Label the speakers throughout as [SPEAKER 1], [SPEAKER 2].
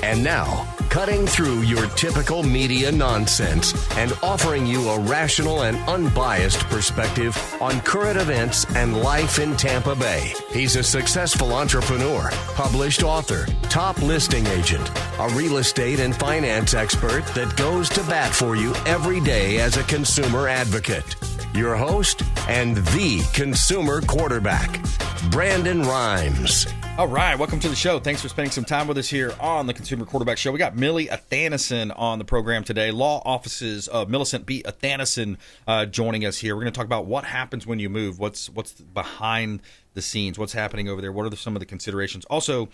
[SPEAKER 1] And now, cutting through your typical media nonsense and offering you a rational and unbiased perspective on current events and life in Tampa Bay. He's a successful entrepreneur, published author, top listing agent, a real estate and finance expert that goes to bat for you every day as a consumer advocate. Your host and the consumer quarterback, Brandon Rimes.
[SPEAKER 2] All right, welcome to the show. Thanks for spending some time with us here on the Consumer Quarterback Show. We got Millie Athanason on the program today, law offices of Millicent B. Athanason joining us here. We're going to talk about what happens when you move, what's behind the scenes, what's happening over there, what are some of the considerations. Also,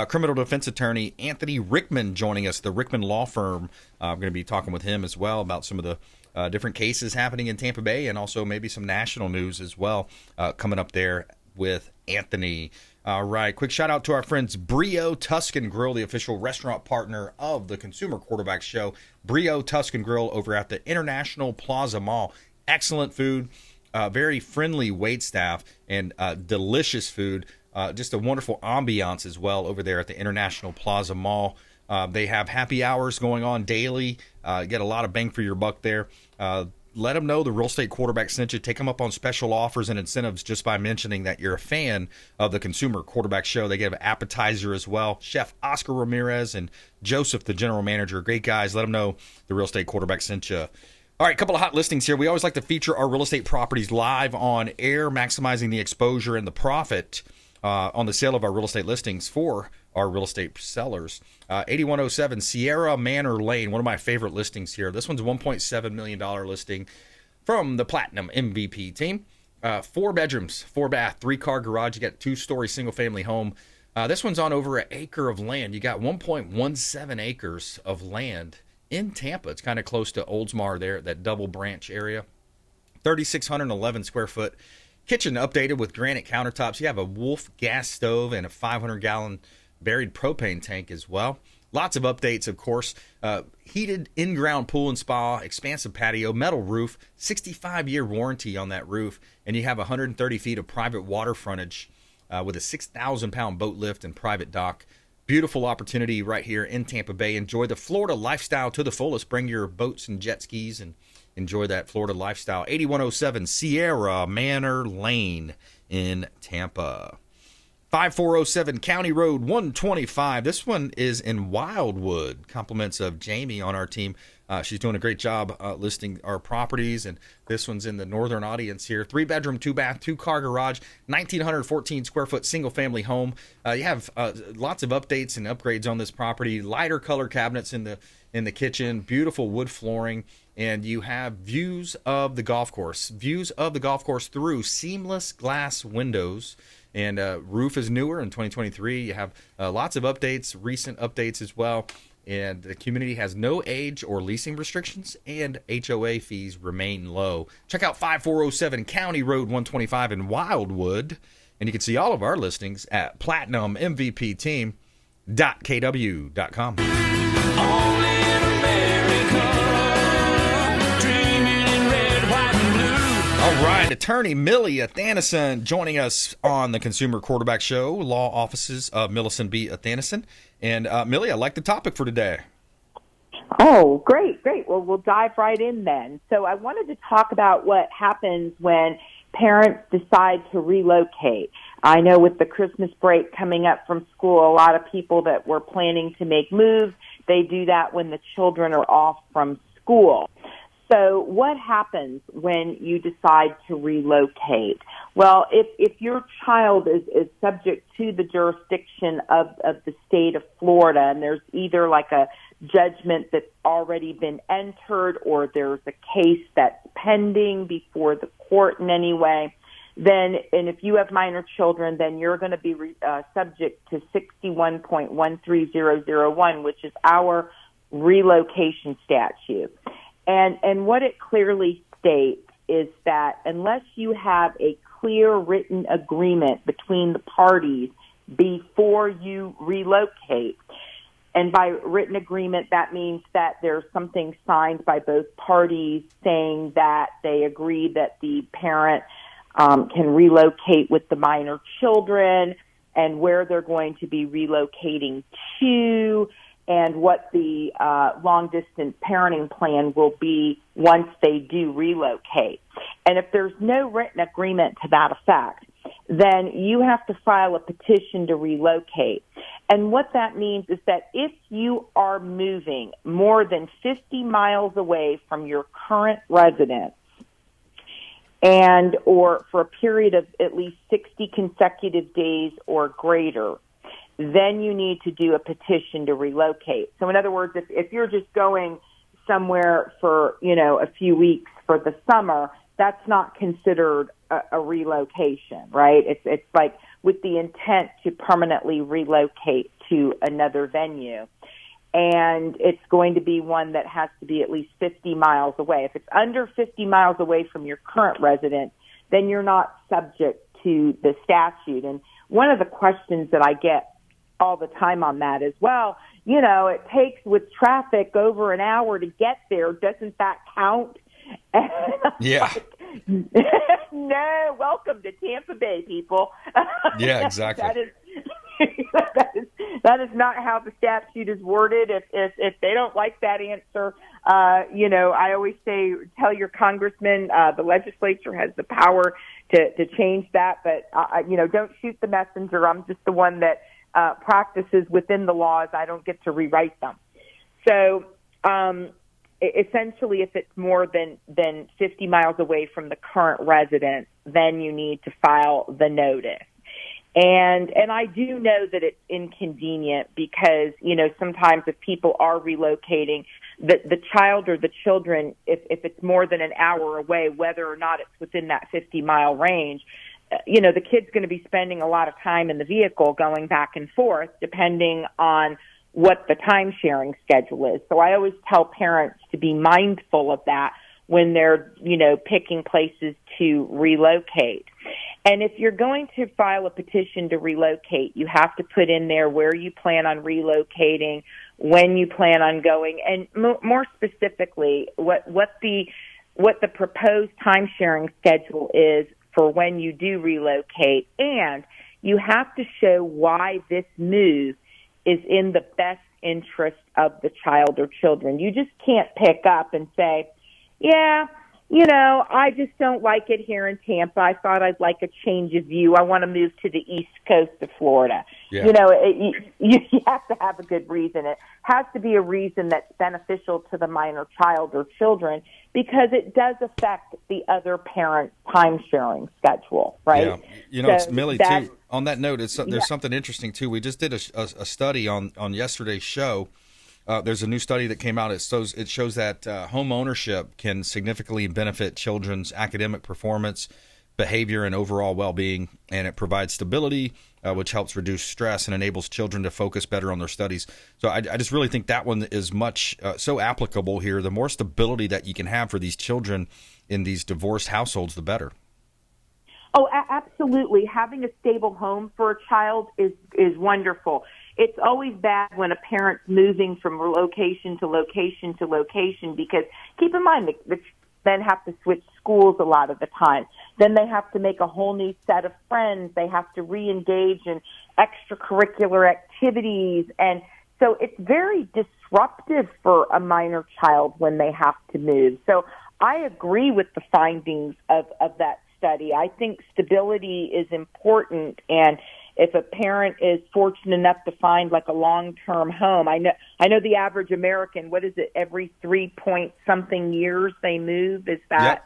[SPEAKER 2] criminal defense attorney Anthony Rickman joining us, the Rickman Law Firm. I'm going to be talking with him as well about some of the different cases happening in Tampa Bay and also maybe some national news as well coming up there with Anthony. All right, quick shout out to our friends Brio Tuscan Grill, the official restaurant partner of the Consumer Quarterback Show. Brio Tuscan Grill over at the International Plaza Mall. Excellent food, very friendly wait staff, and delicious food. Just a wonderful ambiance as well over there at the International Plaza Mall. They have happy hours going on daily. Get a lot of bang for your buck there. Let them know the Real Estate Quarterback sent you. Take them up on special offers and incentives just by mentioning that you're a fan of the Consumer Quarterback Show. They give an appetizer as well. Chef Oscar Ramirez and Joseph, the general manager, great guys. Let them know the Real Estate Quarterback sent you. All right, a couple of hot listings here. We always like to feature our real estate properties live on air, maximizing the exposure and the profit on the sale of our real estate listings for our real estate sellers. 8107 Sierra Manor Lane, one of my favorite listings here. This one's a $1.7 million listing from the Platinum MVP team. 4 bedrooms, 4 bath, 3-car garage. You got 2-story single-family home. This one's on over an acre of land. You got 1.17 acres of land in Tampa. It's kind of close to Oldsmar there, that Double Branch area. 3,611 square foot. Kitchen updated with granite countertops. You have a Wolf gas stove and a 500-gallon buried propane tank as well. Lots of updates, of course. Heated in-ground pool and spa, expansive patio, metal roof, 65-year warranty on that roof, and you have 130 feet of private water frontage with a 6,000-pound boat lift and private dock. Beautiful opportunity right here in Tampa Bay. Enjoy the Florida lifestyle to the fullest. Bring your boats and jet skis and enjoy that Florida lifestyle. 8107 Sierra Manor Lane in Tampa. 5407 County Road 125. This one is in Wildwood. Compliments of Jamie on our team. She's doing a great job listing our properties, and this one's in the northern audience here. 3-bedroom, 2-bath, 2-car garage, 1,914 square foot single family home. You have lots of updates and upgrades on this property. Lighter color cabinets in the kitchen, beautiful wood flooring, and you have views of the golf course. Views of the golf course through seamless glass windows. And roof is newer in 2023. You have lots of updates, recent updates as well. And the community has no age or leasing restrictions, and HOA fees remain low. Check out 5407 County Road 125 in Wildwood. And you can see all of our listings at platinummvpteam.kw.com.
[SPEAKER 3] Only in America.
[SPEAKER 2] All right, Attorney Millie Athanason joining us on the Consumer Quarterback Show, law offices of Millicent B. Athanason. And Millie, I like the topic for today.
[SPEAKER 4] Oh, great. Well, we'll dive right in then. So I wanted to talk about what happens when parents decide to relocate. I know with the Christmas break coming up from school, a lot of people that were planning to make moves, they do that when the children are off from school. So what happens when you decide to relocate? Well, if your child is subject to the jurisdiction of the state of Florida, and there's either like a judgment that's already been entered or there's a case that's pending before the court in any way, then, and if you have minor children, then you're going to be subject to 61.13001, which is our relocation statute. And what it clearly states is that unless you have a clear written agreement between the parties before you relocate, and by written agreement, that means that there's something signed by both parties saying that they agree that the parent can relocate with the minor children and where they're going to be relocating to, and what the long-distance parenting plan will be once they do relocate. And if there's no written agreement to that effect, then you have to file a petition to relocate. And what that means is that if you are moving more than 50 miles away from your current residence, and or for a period of at least 60 consecutive days or greater, then you need to do a petition to relocate. So in other words, if you're just going somewhere for, a few weeks for the summer, that's not considered a relocation, right? It's like with the intent to permanently relocate to another venue. And it's going to be one that has to be at least 50 miles away. If it's under 50 miles away from your current residence, then you're not subject to the statute. And one of the questions that I get all the time on that is, well, it takes with traffic over an hour to get there. Doesn't that count?
[SPEAKER 2] Yeah.
[SPEAKER 4] No, welcome to Tampa Bay, people.
[SPEAKER 2] Yeah, exactly.
[SPEAKER 4] That is not how the statute is worded. If they don't like that answer, I always say, tell your congressman, the legislature has the power to change that. But, don't shoot the messenger. I'm just the one that practices within the laws. I don't get to rewrite them. So, essentially, if it's more than 50 miles away from the current residence, then you need to file the notice. And I do know that it's inconvenient because, sometimes if people are relocating, the child or the children, if it's more than an hour away, whether or not it's within that 50-mile range, the kid's going to be spending a lot of time in the vehicle going back and forth, depending on what the time sharing schedule is. So I always tell parents to be mindful of that when they're, picking places to relocate. And if you're going to file a petition to relocate, you have to put in there where you plan on relocating, when you plan on going, and more specifically, what the proposed time sharing schedule is for when you do relocate. And you have to show why this move is in the best interest of the child or children. You just can't pick up and say, yeah, I just don't like it here in Tampa. I thought I'd like a change of view. I want to move to the east coast of Florida.
[SPEAKER 2] Yeah.
[SPEAKER 4] You have to have a good reason. It has to be a reason that's beneficial to the minor child or children because it does affect the other parent's time-sharing schedule, right?
[SPEAKER 2] Yeah. It's Millie, too. On that note, there's something interesting, too. We just did a study on yesterday's show. There's a new study that came out. It shows that home ownership can significantly benefit children's academic performance, behavior, and overall well-being, and it provides stability, which helps reduce stress and enables children to focus better on their studies. So I just really think that one is much so applicable here. The more stability that you can have for these children in these divorced households, the better.
[SPEAKER 4] Oh, absolutely. Having a stable home for a child is wonderful. It's always bad when a parent's moving from location to location to location because keep in mind the then have to switch schools a lot of the time. Then they have to make a whole new set of friends. They have to re-engage in extracurricular activities. And so it's very disruptive for a minor child when they have to move. So I agree with the findings of that study. I think stability is important, and if a parent is fortunate enough to find like a long-term home, I know the average American, what is it, every 3-point-something years they move? Is that?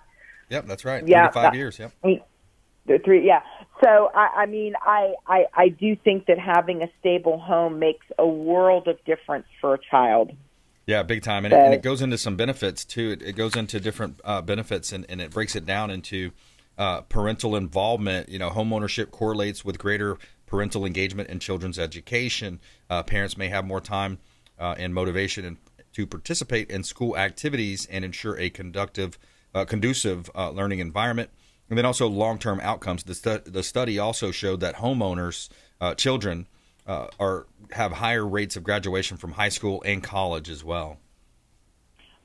[SPEAKER 2] Yep, that's right.
[SPEAKER 4] Yeah,
[SPEAKER 2] 3 to 5 years. Yep.
[SPEAKER 4] Yeah. So I do think that having a stable home makes a world of difference for a child.
[SPEAKER 2] Yeah, big time. And it goes into some benefits too. It goes into different benefits, and it breaks it down into parental involvement. Home ownership correlates with greater parental engagement in children's education. Parents may have more time and motivation to participate in school activities and ensure a conducive learning environment. And then also long-term outcomes. The study also showed that homeowners, children, have higher rates of graduation from high school and college as well.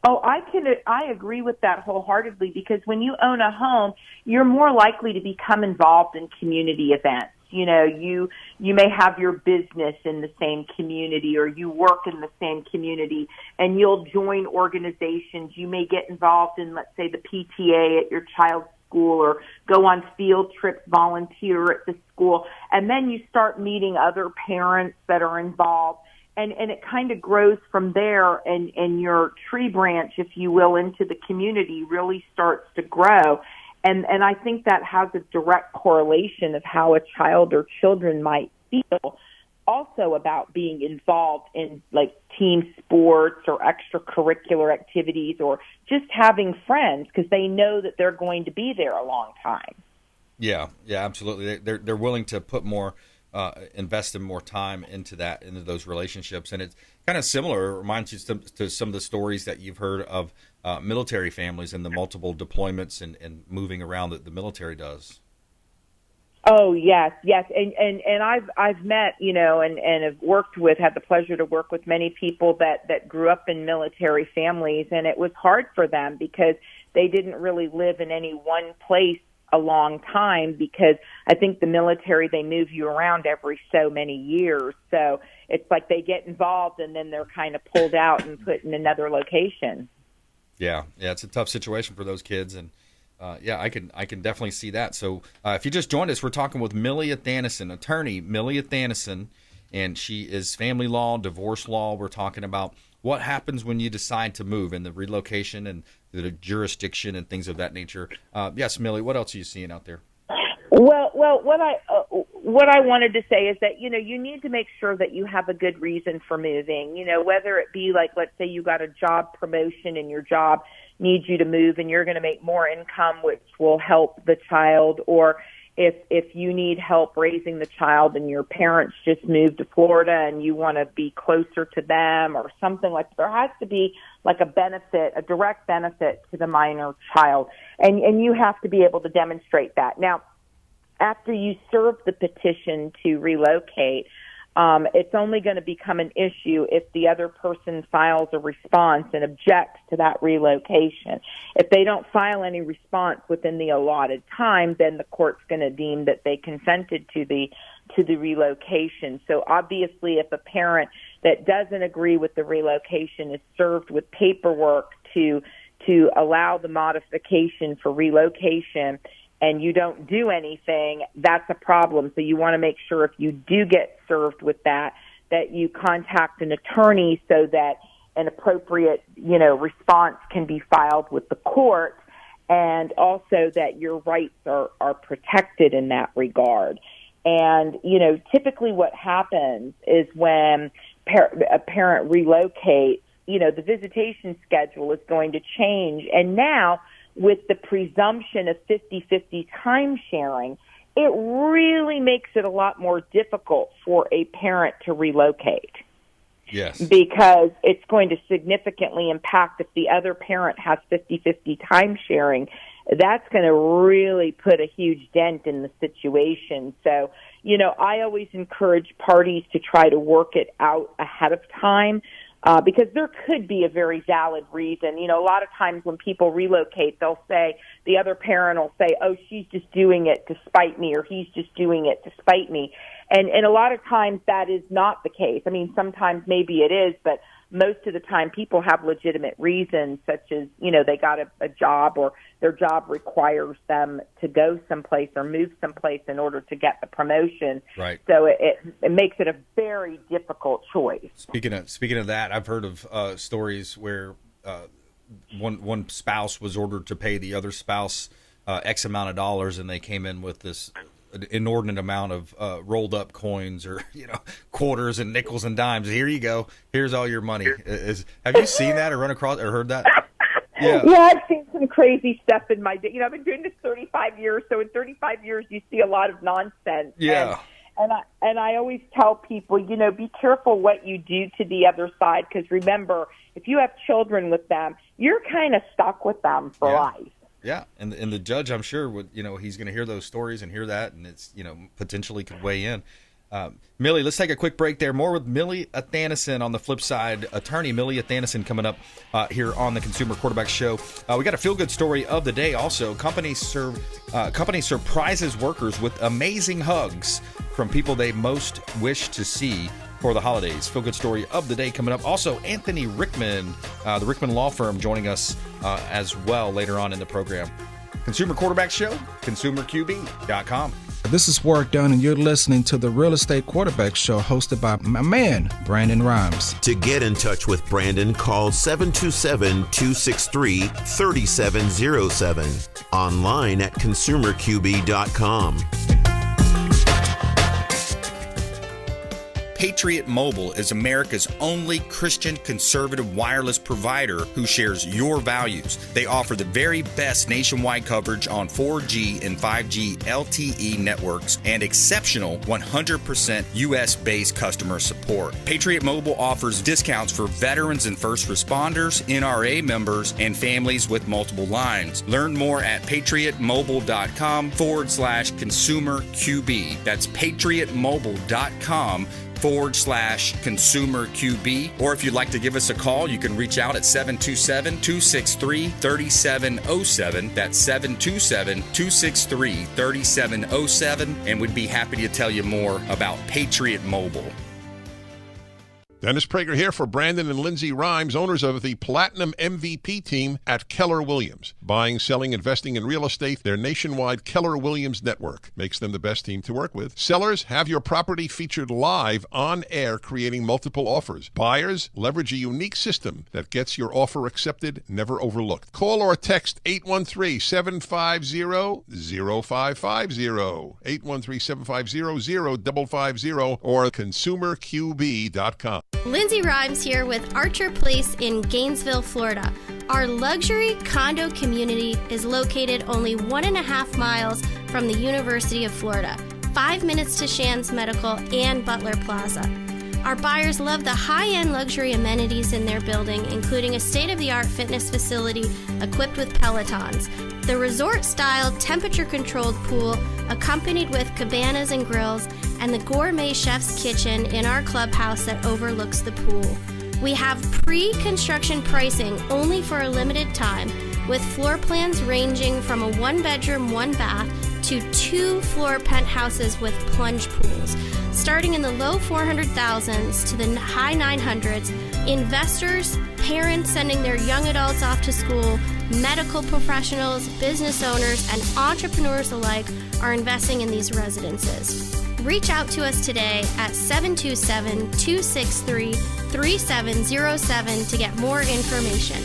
[SPEAKER 4] Oh, I agree with that wholeheartedly because when you own a home, you're more likely to become involved in community events. You you may have your business in the same community, or you work in the same community, and you'll join organizations. You may get involved in, let's say, the PTA at your child's school, or go on field trips, volunteer at the school, and then you start meeting other parents that are involved. And it kind of grows from there, and your tree branch, if you will, into the community really starts to grow. And I think that has a direct correlation of how a child or children might feel also about being involved in like team sports or extracurricular activities, or just having friends, because they know that they're going to be there a long time.
[SPEAKER 2] Yeah, absolutely. They're willing to put more, invest in more time into those relationships, and it's kind of similar. It reminds you to some of the stories that you've heard of military families and the multiple deployments and moving around that the military does.
[SPEAKER 4] Oh, yes. And I've met, and have had the pleasure to work with many people that grew up in military families, and it was hard for them because they didn't really live in any one place a long time, because I think the military, they move you around every so many years. So it's like they get involved and then they're kind of pulled out and put in another location. Yeah,
[SPEAKER 2] it's a tough situation for those kids, and I can definitely see that. So if you just joined us, we're talking with Millie Athanason, attorney Millie Athanason, and she is family law, divorce law. We're talking about what happens when you decide to move, and the relocation and the jurisdiction and things of that nature. Yes, Millie, what else are you seeing out there?
[SPEAKER 4] Well, what I wanted to say is that, you need to make sure that you have a good reason for moving, whether it be like, let's say you got a job promotion and your job needs you to move and you're going to make more income, which will help the child, or if you need help raising the child and your parents just moved to Florida and you want to be closer to them or something like that. There has to be like a direct benefit to the minor child. And you have to be able to demonstrate that. Now, after you serve the petition to relocate, it's only going to become an issue if the other person files a response and objects to that relocation. If they don't file any response within the allotted time, then the court's going to deem that they consented to the relocation. So obviously, if a parent that doesn't agree with the relocation is served with paperwork to allow the modification for relocation, and you don't do anything, that's a problem. So you want to make sure if you do get served with that you contact an attorney so that an appropriate, response can be filed with the court, and also that your rights are protected in that regard. And, typically what happens is when a parent relocates, the visitation schedule is going to change. And now, with the presumption of 50-50 time sharing, it really makes it a lot more difficult for a parent to relocate.
[SPEAKER 2] Yes.
[SPEAKER 4] Because it's going to significantly impact if the other parent has 50-50 time sharing. That's going to really put a huge dent in the situation. So, I always encourage parties to try to work it out ahead of time. Because there could be a very valid reason. A lot of times when people relocate, they'll say, the other parent will say, oh, she's just doing it to spite me, or he's just doing it to spite me. And a lot of times that is not the case. I mean, sometimes maybe it is, but most of the time people have legitimate reasons, such as, they got a job, or their job requires them to go someplace or move someplace in order to get the promotion.
[SPEAKER 2] Right.
[SPEAKER 4] So it makes it a very difficult choice.
[SPEAKER 2] Speaking of that, I've heard of stories where one spouse was ordered to pay the other spouse X amount of dollars, and they came in with this inordinate amount of rolled up coins, or quarters and nickels and dimes. Here you go. Here's all your money. Have you seen that or run across or heard that?
[SPEAKER 4] Yeah, I've seen some crazy stuff in my day. I've been doing this 35 years, so in 35 years you see a lot of nonsense.
[SPEAKER 2] Yeah.
[SPEAKER 4] And I always tell people, be careful what you do to the other side, because remember, if you have children with them, you're kind of stuck with them for life.
[SPEAKER 2] Yeah, and the judge, I'm sure, would he's going to hear those stories and hear that, and it's potentially could weigh in. Millie, let's take a quick break there. More with Millie Athanason on the flip side. Attorney Millie Athanason coming up here on the Consumer Quarterback Show. We got a feel-good story of the day also. Company surprises workers with amazing hugs from people they most wish to see for the holidays. Feel-good story of the day coming up. Also, Anthony Rickman, the Rickman Law Firm, joining us as well later on in the program. Consumer Quarterback Show, consumerqb.com.
[SPEAKER 5] This is Warwick Dunn, and you're listening to the Real Estate Quarterback Show hosted by my man, Brandon Rimes.
[SPEAKER 6] To get in touch with Brandon, call 727-263-3707. Online at consumerqb.com.
[SPEAKER 7] Patriot Mobile is America's only Christian conservative wireless provider who shares your values. They offer the very best nationwide coverage on 4G and 5G LTE networks and exceptional 100% US-based customer support. Patriot Mobile offers discounts for veterans and first responders, NRA members, and families with multiple lines. Learn more at patriotmobile.com/consumer QB. That's patriotmobile.com/consumer QB. Or if you'd like to give us a call, you can reach out at 727-263-3707. That's 727-263-3707. And we'd be happy to tell you more about Patriot Mobile.
[SPEAKER 8] Dennis Prager here for Brandon and Lindsay Rimes, owners of the Platinum MVP team at Keller Williams. Buying, selling, investing in real estate, their nationwide Keller Williams network makes them the best team to work with. Sellers, have your property featured live on air, creating multiple offers. Buyers, leverage a unique system that gets your offer accepted, never overlooked. Call or text 813-750-0550, 813-750-0550, or consumerqb.com.
[SPEAKER 9] Lindsay Rimes here with Archer Place in Gainesville, Florida. Our luxury condo community is located only 1.5 miles from the University of Florida, 5 minutes to Shands Medical and Butler Plaza. Our buyers love the high-end luxury amenities in their building, including a state-of-the-art fitness facility equipped with Pelotons, the resort-style temperature-controlled pool accompanied with cabanas and grills, and the gourmet chef's kitchen in our clubhouse that overlooks the pool. We have pre-construction pricing only for a limited time, with floor plans ranging from a 1-bedroom, 1-bath to 2-floor penthouses with plunge pools. Starting in the low 400,000s to the high 900s, investors, parents sending their young adults off to school, medical professionals, business owners, and entrepreneurs alike are investing in these residences. Reach out to us today at 727-263-3707 to get more information.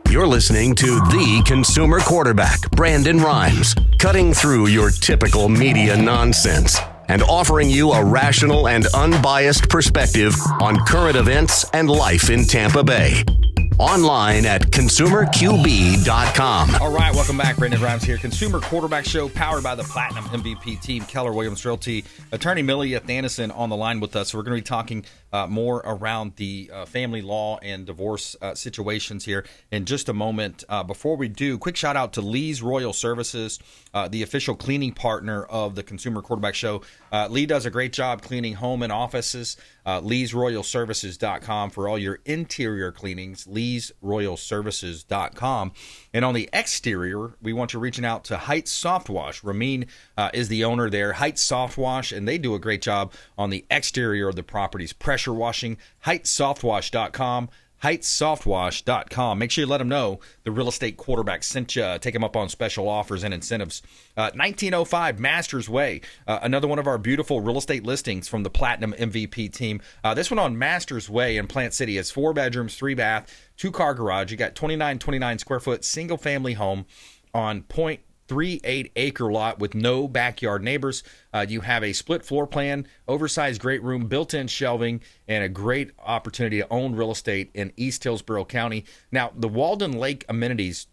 [SPEAKER 1] You're listening to the Consumer Quarterback, Brandon Rimes, cutting through your typical media nonsense and offering you a rational and unbiased perspective on current events and life in Tampa Bay. Online at consumerqb.com.
[SPEAKER 2] All right, welcome back. Brandon Rimes here. Consumer Quarterback Show powered by the Platinum MVP team, Keller Williams Realty. Attorney Millie Athanason on the line with us. So we're going to be talking more around the family law and divorce situations here in just a moment. Before we do, quick shout out to Lee's Royal Services, the official cleaning partner of the Consumer Quarterback Show. Lee does a great job cleaning home and offices. Lee'sRoyalServices.com for all your interior cleanings. Lee'sRoyalServices.com. And on the exterior, we want you reaching out to Heights Soft Wash. Ramin is the owner there, Heights Soft Wash, and they do a great job on the exterior of the properties. Pressure washing, HeightsSoftWash.com. HeightsSoftWash.com. Make sure you let them know the real estate quarterback sent you. Take them up on special offers and incentives. 1905 Masters Way, another one of our beautiful real estate listings from the Platinum MVP team. This one on Masters Way in Plant City is 4 bedrooms, 3 bath, 2-car garage. You got 29 square foot single family home on 0.38 acre lot with no backyard neighbors. You have a split floor plan, oversized great room, built-in shelving, and a great opportunity to own real estate in East Hillsborough County. Now, the Walden Lake amenities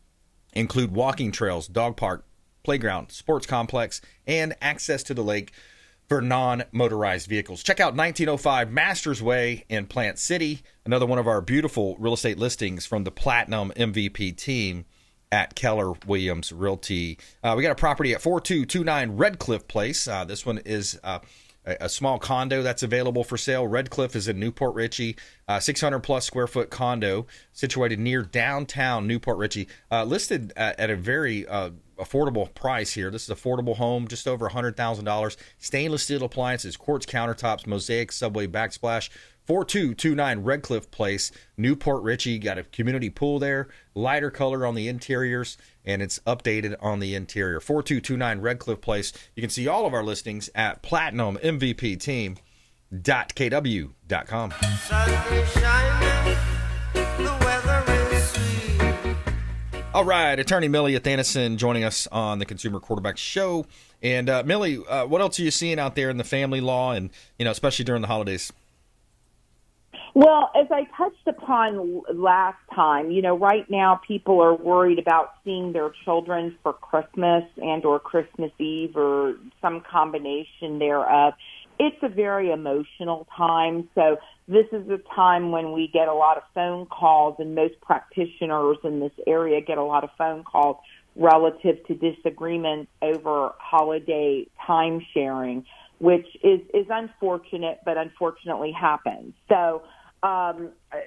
[SPEAKER 2] include walking trails, dog park, playground, sports complex, and access to the lake for non-motorized vehicles. Check out 1905 Masters Way in Plant City, another one of our beautiful real estate listings from the Platinum MVP team. at Keller Williams Realty. We got a property at 4229 Red Cliff Place. This one is a small condo that's available for sale. Red Cliff is in Newport Richey, 600 plus square foot condo situated near downtown Newport Richey, listed at a very affordable price here. This is an affordable home, just over $100,000. Stainless steel appliances, quartz countertops, mosaic subway backsplash. 4229 Red Cliff Place, Newport Richey. Got a community pool there, lighter color on the interiors, and it's updated on the interior. 4229 Red Cliff Place. You can see all of our listings at platinummvpteam.kw.com. All right, Attorney Millie Athanason joining us on the Consumer Quarterback Show. And Millie, what else are you seeing out there in the family law, and especially during the holidays?
[SPEAKER 4] Well, as I touched upon last time, right now people are worried about seeing their children for Christmas and or Christmas Eve or some combination thereof. It's a very emotional time, so this is a time when we get a lot of phone calls, and most practitioners in this area get a lot of phone calls relative to disagreements over holiday time sharing, which is unfortunate, but unfortunately happens. So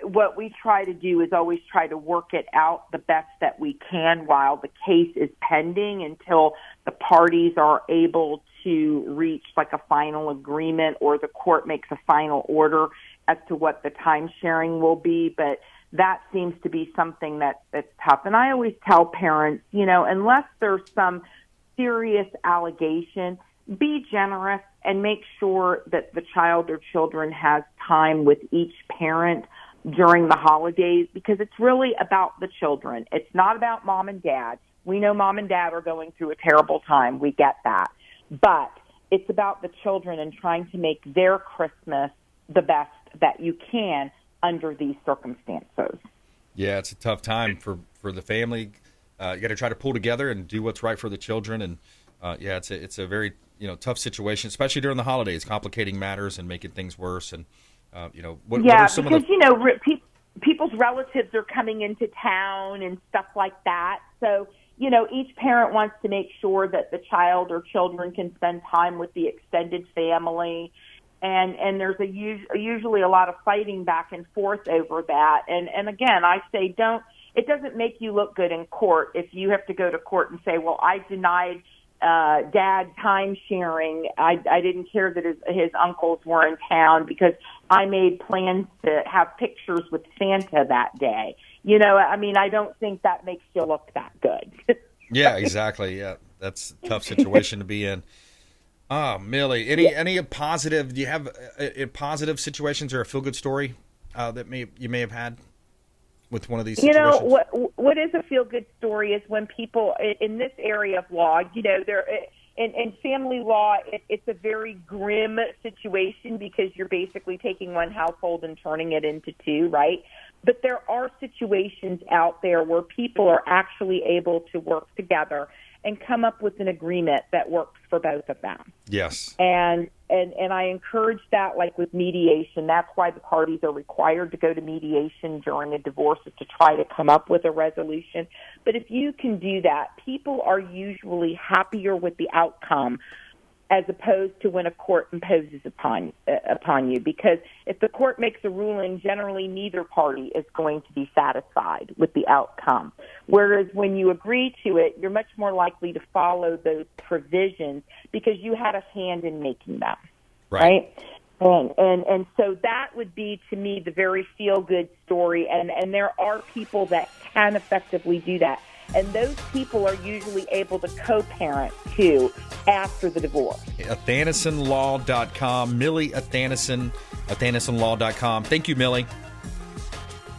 [SPEAKER 4] what we try to do is always try to work it out the best that we can while the case is pending until the parties are able to reach like a final agreement or the court makes a final order as to what the time sharing will be. But that seems to be something that's tough. And I always tell parents, unless there's some serious allegation, be generous and make sure that the child or children has time with each parent during the holidays, because it's really about the children. It's not about mom and dad. We know mom and dad are going through a terrible time. We get that. But it's about the children and trying to make their Christmas the best that you can under these circumstances.
[SPEAKER 2] Yeah, it's a tough time for the family. You got to try to pull together and do what's right for the children. And it's a very tough situation, especially during the holidays, complicating matters and making things worse. And what are some of the
[SPEAKER 4] people's relatives are coming into town and stuff like that. So each parent wants to make sure that the child or children can spend time with the extended family. And there's usually a lot of fighting back and forth over that. And again, I say it doesn't make you look good in court if you have to go to court and say, well, I denied dad time sharing. I didn't care that his uncles were in town because I made plans to have pictures with Santa that day. I don't think that makes you look that good.
[SPEAKER 2] Yeah, exactly. Yeah, that's a tough situation to be in. Oh, Millie, any positive? Do you have a positive situations or a feel good story that you may have had with one of these situations?
[SPEAKER 4] What is a feel good story is when people in this area of law, they're in family law, it's a very grim situation because you're basically taking one household and turning it into two, right? But there are situations out there where people are actually able to work together and come up with an agreement that works for both of them.
[SPEAKER 2] Yes.
[SPEAKER 4] And I encourage that, like with mediation. That's why the parties are required to go to mediation during a divorce, is to try to come up with a resolution. But if you can do that, people are usually happier with the outcome as opposed to when a court imposes upon you. Because if the court makes a ruling, generally neither party is going to be satisfied with the outcome. Whereas when you agree to it, you're much more likely to follow those provisions because you had a hand in making them, right? And so that would be, to me, the very feel-good story. And there are people that can effectively do that. And those people are usually able to co-parent, too, after the divorce.
[SPEAKER 2] AthanasonLaw.com. Millie Athanason, AthanasonLaw.com. Thank you, Millie.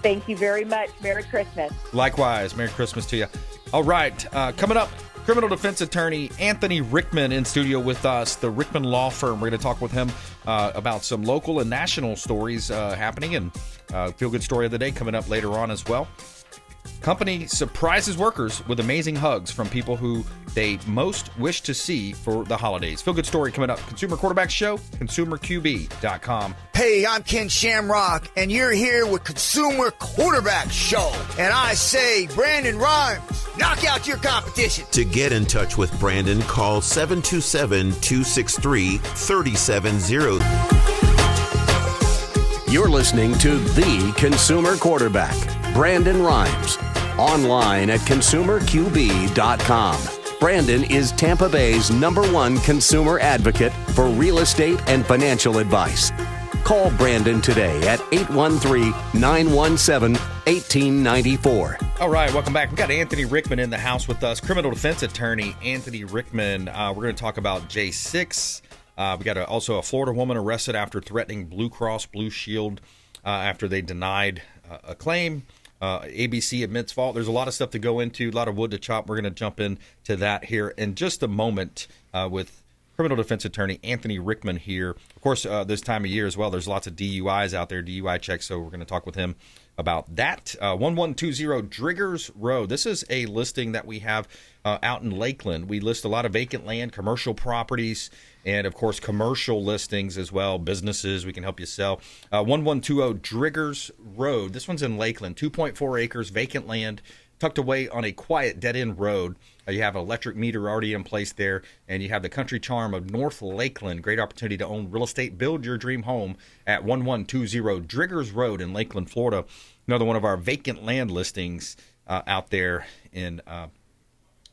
[SPEAKER 4] Thank you very much. Merry Christmas.
[SPEAKER 2] Likewise. Merry Christmas to you. All right. Coming up, criminal defense attorney Anthony Rickman in studio with us, the Rickman Law Firm. We're going to talk with him about some local and national stories happening, and feel-good story of the day coming up later on as well. Company surprises workers with amazing hugs from people who they most wish to see for the holidays. Feel good story coming up. Consumer Quarterback Show, consumerqb.com.
[SPEAKER 10] Hey, I'm Ken Shamrock, and you're here with Consumer Quarterback Show. And I say, Brandon Rhymes, knock out your competition.
[SPEAKER 6] To get in touch with Brandon, call 727-263-3700.
[SPEAKER 1] You're listening to The Consumer Quarterback, Brandon Rhymes. Online at consumerqb.com. Brandon is Tampa Bay's #1 consumer advocate for real estate and financial advice. Call Brandon today at 813-917-1894.
[SPEAKER 2] All right, welcome back. We've got Anthony Rickman in the house with us, criminal defense attorney Anthony Rickman. We're going to talk about J6. We got also a Florida woman arrested after threatening Blue Cross Blue Shield after they denied a claim. ABC admits fault. There's a lot of stuff to go into, a lot of wood to chop. We're going to jump into that here in just a moment with criminal defense attorney Anthony Rickman here. Of course, this time of year as well, there's lots of DUIs out there, DUI checks, so we're going to talk with him about that. 1120 Driggers Road. This is a listing that we have out in Lakeland. We list a lot of vacant land, commercial properties, and, of course, commercial listings as well, businesses we can help you sell. 1120 Driggers Road. This one's in Lakeland, 2.4 acres, vacant land, tucked away on a quiet dead-end road. You have an electric meter already in place there, and you have the country charm of North Lakeland. Great opportunity to own real estate, build your dream home at 1120 Driggers Road in Lakeland, Florida. Another one of our vacant land listings out there in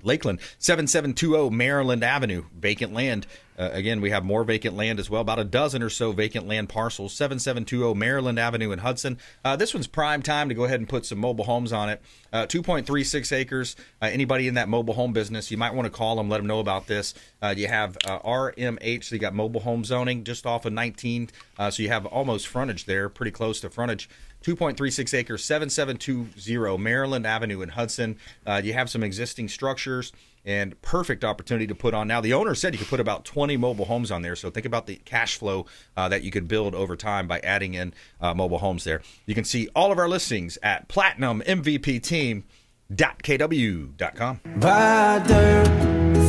[SPEAKER 2] Lakeland. 7720 Maryland Avenue, vacant land. Again, we have more vacant land as well, about a dozen or so vacant land parcels. 7720 Maryland Avenue in Hudson. This one's prime time to go ahead and put some mobile homes on it. 2.36 acres. Anybody in that mobile home business, you might want to call them, let them know about this. You have RMH, so you got mobile home zoning just off of 19. So you have almost frontage there, pretty close to frontage. 2.36 acres, 7720 Maryland Avenue in Hudson. You have some existing structures and perfect opportunity to put on. Now, the owner said you could put about 20 mobile homes on there, so think about the cash flow that you could build over time by adding in mobile homes there. You can see all of our listings at platinummvpteam.kw.com.
[SPEAKER 3] Buy dirt,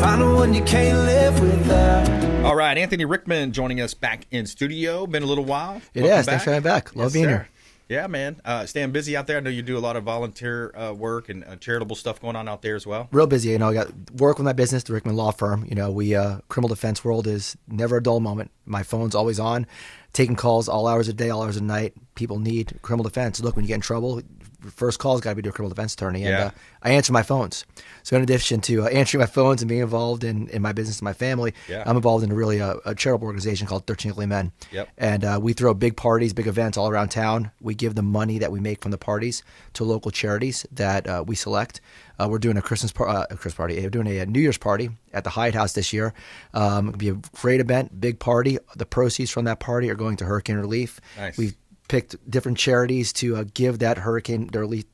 [SPEAKER 3] find one you can't live without.
[SPEAKER 2] All right, Anthony Rickman joining us back in studio. Been a little while.
[SPEAKER 11] It is. Thanks for having me back. Love being here.
[SPEAKER 2] Yeah, man. Staying busy out there. I know you do a lot of volunteer work and charitable stuff going on out there as well.
[SPEAKER 11] Real busy. I got work with my business, the Rickman Law Firm. We criminal defense world is never a dull moment. My phone's always on, taking calls all hours of the day, all hours of the night. People need criminal defense. Look, when you get in trouble, first call's got to be to a criminal defense attorney. And I answer my phones. So in addition to answering my phones and being involved in my business and my family, I'm involved in a charitable organization called 13 Ugly Men.
[SPEAKER 2] Yep.
[SPEAKER 11] And we throw big parties, big events all around town. We give the money that we make from the parties to local charities that we select. We're doing a Christmas party. We're doing a New Year's party at the Hyatt House this year. It'll be a great event, big party. The proceeds from that party are going to hurricane relief.
[SPEAKER 2] Nice.
[SPEAKER 11] We've picked different charities to give that hurricane the relief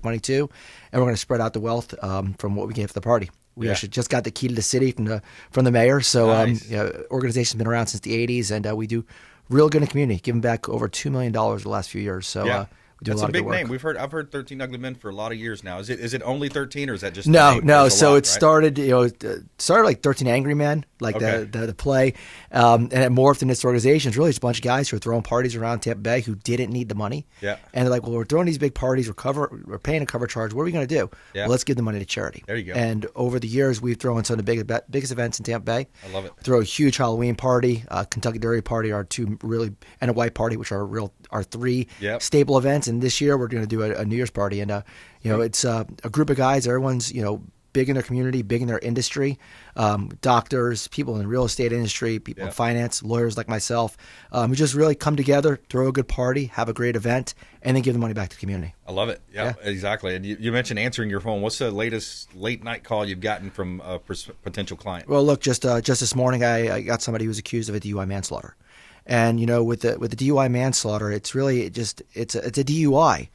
[SPEAKER 11] money to, and we're going to spread out the wealth from what we gave for the party. We actually just got the key to the city from the mayor. So
[SPEAKER 2] nice.
[SPEAKER 11] Organization's been around since the 80s, and we do real good in the community, giving back over $2 million the last few years. So we do
[SPEAKER 2] that's
[SPEAKER 11] a lot
[SPEAKER 2] a big
[SPEAKER 11] of good
[SPEAKER 2] name.
[SPEAKER 11] work.
[SPEAKER 2] I've heard 13 Ugly Men for a lot of years now. Is it only 13 or is that just
[SPEAKER 11] No. So
[SPEAKER 2] it
[SPEAKER 11] started started like 13 Angry Men, like the play, and it morphed in this organization. It's really just a bunch of guys who are throwing parties around Tampa Bay who didn't need the money.
[SPEAKER 2] Yeah.
[SPEAKER 11] And they're like, well, we're throwing these big parties, we're paying a cover charge. What are we going to do?
[SPEAKER 2] Yeah.
[SPEAKER 11] Well, let's give the money to charity.
[SPEAKER 2] There you go.
[SPEAKER 11] And over the years, we've thrown some of the biggest events in Tampa Bay.
[SPEAKER 2] I love it.
[SPEAKER 11] We throw a huge Halloween party, Kentucky Derby party, our two really, and a white party, which are our three staple events. And this year we're going to do a New Year's party, and it's a group of guys. Everyone's big in their community, big in their industry, doctors, people in the real estate industry, people in finance, lawyers like myself, who just really come together, throw a good party, have a great event, and then give the money back to the community.
[SPEAKER 2] I love it. Yeah, exactly. And you mentioned answering your phone. What's the latest late night call you've gotten from a potential client?
[SPEAKER 11] Well, look, just this morning I got somebody who was accused of a DUI manslaughter. And with the DUI manslaughter, it's really it's a DUI,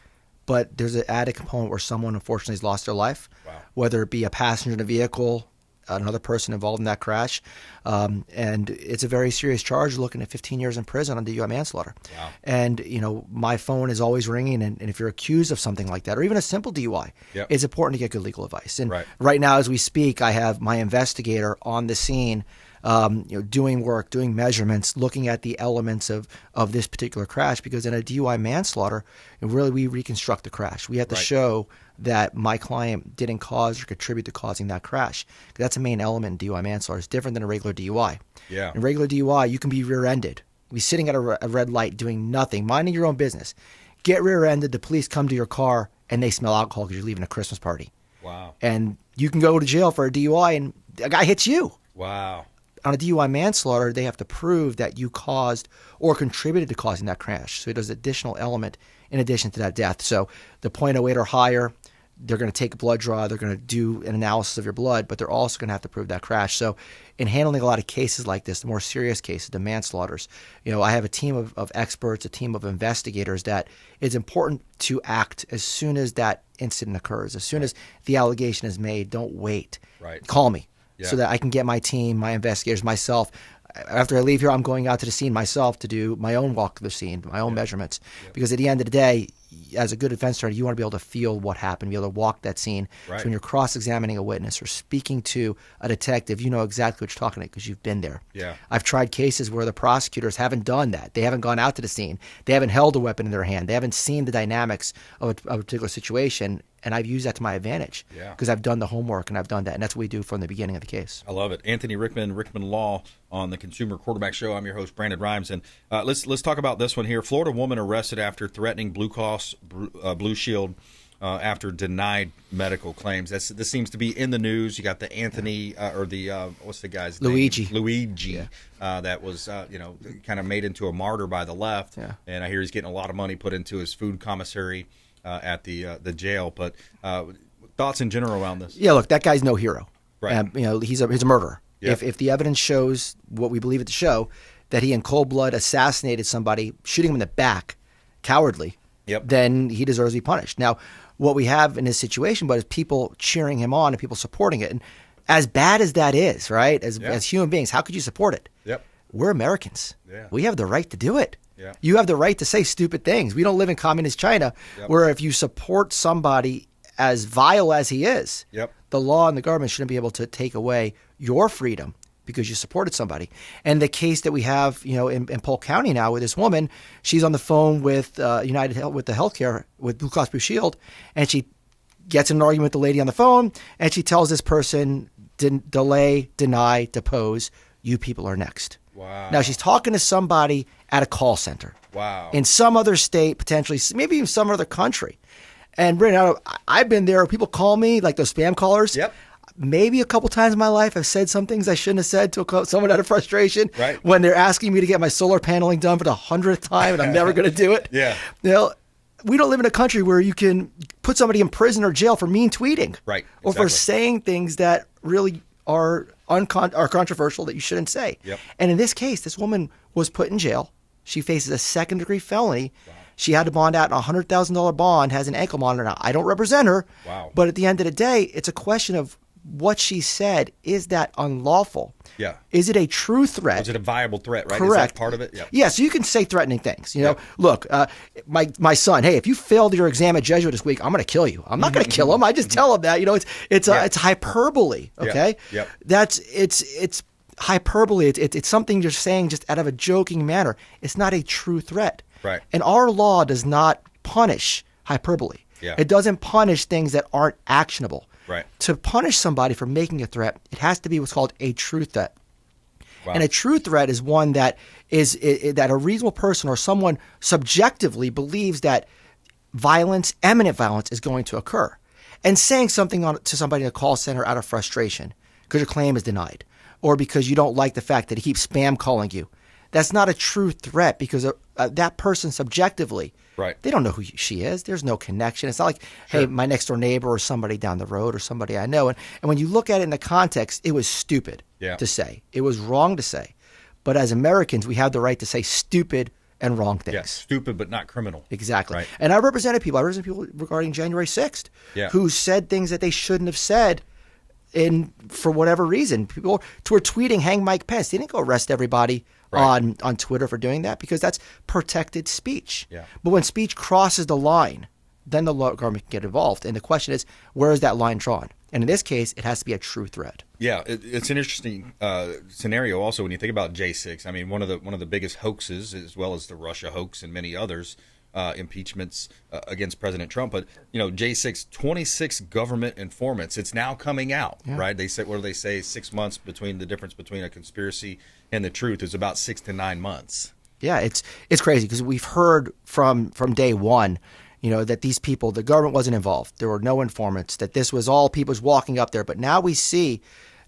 [SPEAKER 11] but there's an added component where someone unfortunately has lost their life, whether it be a passenger in a vehicle, another person involved in that crash. And it's a very serious charge, looking at 15 years in prison on DUI manslaughter. Wow. And, my phone is always ringing. And if you're accused of something like that, or even a simple DUI, it's important to get good legal advice. And right now, as we speak, I have my investigator on the scene, doing work, doing measurements, looking at the elements of this particular crash, because in a DUI manslaughter, really we reconstruct the crash. We have to show that my client didn't cause or contribute to causing that crash. That's a main element in DUI manslaughter. It's different than a regular DUI. Yeah. In regular DUI, you can be rear-ended. Be sitting at a red light doing nothing, minding your own business. Get rear-ended, the police come to your car, and they smell alcohol because you're leaving a Christmas party. Wow. And you can go to jail for a DUI, and a guy hits you. Wow. On a DUI manslaughter, they have to prove that you caused or contributed to causing that crash. So there's an additional element in addition to that death. So the .08 or higher, they're going to take a blood draw. They're going to do an analysis of your blood, but they're also going to have to prove that crash. So in handling a lot of cases like this, the more serious cases, the manslaughters, I have a team of experts, a team of investigators that it's important to act as soon as that incident occurs. As soon as the allegation is made, don't wait. Right. Call me. Yeah. So that I can get my team, my investigators, myself. After I leave here, I'm going out to the scene myself to do my own walk to the scene, my own measurements. Because at the end of the day, as a good defense attorney, you want to be able to feel what happened, be able to walk that scene. Right. So when you're cross-examining a witness or speaking to a detective, you know exactly what you're talking about because you've been there. Yeah. I've tried cases where the prosecutors haven't done that. They haven't gone out to the scene. They haven't held a weapon in their hand. They haven't seen the dynamics of a particular situation. And I've used that to my advantage because I've done the homework and I've done that. And that's what we do from the beginning of the case.
[SPEAKER 2] I love it. Anthony Rickman, Rickman Law on the Consumer Quarterback Show. I'm your host, Brandon Rimes. And let's talk about this one here. Florida woman arrested after threatening Blue Cross Blue Shield after denied medical claims. This seems to be in the news. You got the Anthony what's the guy's
[SPEAKER 11] Luigi.
[SPEAKER 2] name? Luigi. That was kind of made into a martyr by the left. Yeah. And I hear he's getting a lot of money put into his food commissary at the jail. But thoughts in general around this?
[SPEAKER 11] Yeah, look, that guy's no hero.
[SPEAKER 2] Right.
[SPEAKER 11] He's a murderer.
[SPEAKER 2] Yep.
[SPEAKER 11] If the evidence shows what we believe it to show, that he in cold blood assassinated somebody, shooting him in the back, cowardly, then he deserves to be punished. Now, what we have in this situation, is people cheering him on and people supporting it. And as bad as that is, right, as human beings, how could you support it? Yep. We're Americans. Yeah. We have the right to do it. Yeah. You have the right to say stupid things. We don't live in communist China where if you support somebody as vile as he is, the law and the government shouldn't be able to take away your freedom because you supported somebody. And the case that we have, in Polk County now with this woman, she's on the phone with United Health, with the healthcare, with Blue Cross Blue Shield, and she gets in an argument with the lady on the phone, and she tells this person, delay, deny, depose, you people are next. Wow. Now she's talking to somebody at a call center. Wow. In some other state, potentially, maybe even some other country. And Brandon, I've been there. People call me, like those spam callers. Yep. Maybe a couple times in my life, I've said some things I shouldn't have said to someone out of frustration. Right. When they're asking me to get my solar paneling done for the 100th time, and I'm never going to do it. Yeah. We don't live in a country where you can put somebody in prison or jail for mean tweeting. Right. Exactly. Or for saying things that really are controversial that you shouldn't say. Yep. And in this case, this woman was put in jail. She faces a second-degree felony. Wow. She had to bond out a $100,000 bond, has an ankle monitor. Now, I don't represent her, but at the end of the day, it's a question of what she said. Is that unlawful? Yeah. Is it a true threat?
[SPEAKER 2] Is it a viable threat, right?
[SPEAKER 11] Correct.
[SPEAKER 2] Is that part of it?
[SPEAKER 11] Yeah. Yeah, so you can say threatening things. Look, my son, hey, if you failed your exam at Jesuit this week, I'm going to kill you. I'm not going to kill him. I just tell him that. It's hyperbole, okay? Yep. It's hyperbole. It's something you're saying just out of a joking manner. It's not a true threat. Right. And our law does not punish hyperbole. Yeah. It doesn't punish things that aren't actionable. Right. To punish somebody for making a threat, it has to be what's called a true threat. Wow. And a true threat is one that is that a reasonable person or someone subjectively believes that imminent violence is going to occur. And saying something to somebody in a call center out of frustration because your claim is denied or because you don't like the fact that he keeps spam calling you, that's not a true threat because that person subjectively, they don't know who she is. There's no connection. It's not like, hey, my next door neighbor or somebody down the road or somebody I know. And when you look at it in the context, it was stupid to say. It was wrong to say. But as Americans, we have the right to say stupid and wrong things.
[SPEAKER 2] Yes, stupid but not criminal.
[SPEAKER 11] Exactly. Right. And I represented people. Regarding January 6th who said things that they shouldn't have said for whatever reason. People were tweeting, hang Mike Pence. They didn't go arrest everybody on Twitter for doing that because that's protected speech.
[SPEAKER 2] Yeah.
[SPEAKER 11] But when speech crosses the line, then the government can get involved. And the question is, where is that line drawn? And in this case, it has to be a true threat.
[SPEAKER 2] Yeah, it's an interesting scenario. Also, when you think about J6, I mean, one of the biggest hoaxes, as well as the Russia hoax and many others, impeachments against President Trump. But J6, 26 government informants. It's now coming out, right? They say, what do they say? 6 months between the difference between a conspiracy and the truth is about 6 to 9 months.
[SPEAKER 11] Yeah, it's crazy because we've heard from day one, that these people, the government wasn't involved. There were no informants, that this was all people walking up there. But now we see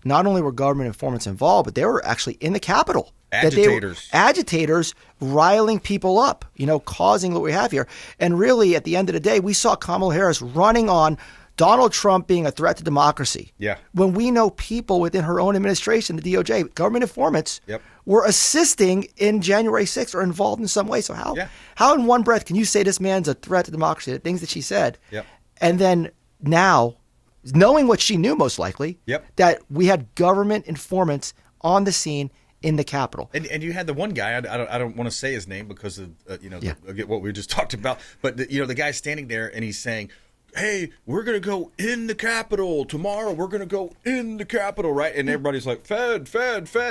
[SPEAKER 11] not only were government informants involved, but they were actually in the Capitol. Agitators riling people up, causing what we have here. And really, at the end of the day, we saw Kamala Harris running on Donald Trump being a threat to democracy.
[SPEAKER 2] Yeah.
[SPEAKER 11] When we know people within her own administration, the DOJ, government informants, were assisting in January 6th or involved in some way. So how in one breath can you say this man's a threat to democracy, the things that she said, and then now, knowing what she knew most likely, that we had government informants on the scene in the Capitol.
[SPEAKER 2] And you had the one guy, I don't want to say his name because of what we just talked about, but the guy standing there and he's saying, hey, we're going to go in the Capitol tomorrow. We're going to go in the Capitol, right? And everybody's like, Fed.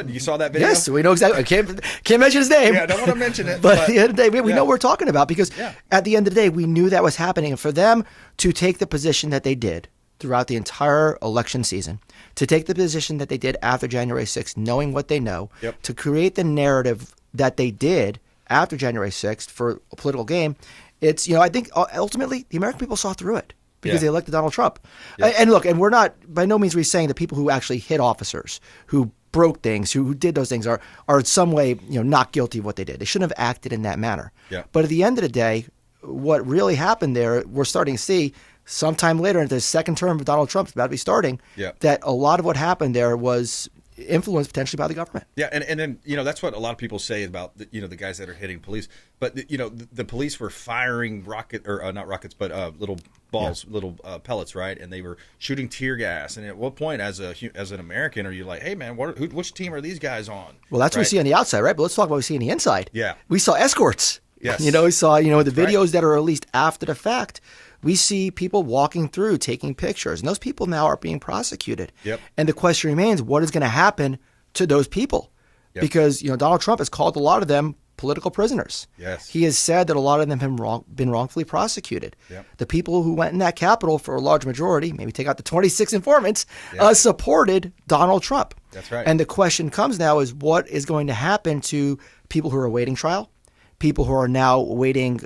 [SPEAKER 2] You saw that video?
[SPEAKER 11] Yes, we know exactly. I can't mention his name.
[SPEAKER 2] Yeah, I don't want to mention it.
[SPEAKER 11] But at the end of the day, we know what we're talking about because at the end of the day, we knew that was happening. And for them to take the position that they did throughout the entire election season, to take the position that they did after January 6th, knowing what they know, to create the narrative that they did after January 6th for a political game, it's, I think ultimately the American people saw through it because they elected Donald Trump. And look, and we're not, by no means are we saying the people who actually hit officers, who broke things, who did those things are in some way, not guilty of what they did. They shouldn't have acted in that manner. But at the end of the day, what really happened there, we're starting to see sometime later in the second term of Donald Trump, about to be starting, that a lot of what happened there was influenced potentially by the government.
[SPEAKER 2] Yeah, and then that's what a lot of people say about the guys that are hitting police. But the police were firing not rockets, but little balls, little pellets, right? And they were shooting tear gas. And at what point, as an American, are you like, hey man, which team are these guys on?
[SPEAKER 11] Well, that's what we see on the outside, right? But let's talk about what we see on the inside.
[SPEAKER 2] Yeah,
[SPEAKER 11] we saw escorts.
[SPEAKER 2] Yes,
[SPEAKER 11] we saw the videos that are released after the fact. We see people walking through, taking pictures, and those people now are being prosecuted. And the question remains, what is going to happen to those people? Because, Donald Trump has called a lot of them political prisoners. He has said that a lot of them have been wrongfully prosecuted. The people who went in that Capitol, for a large majority, maybe take out the 26 informants, supported Donald Trump.
[SPEAKER 2] That's right.
[SPEAKER 11] And the question comes now is what is going to happen to people who are awaiting trial, people who are now awaiting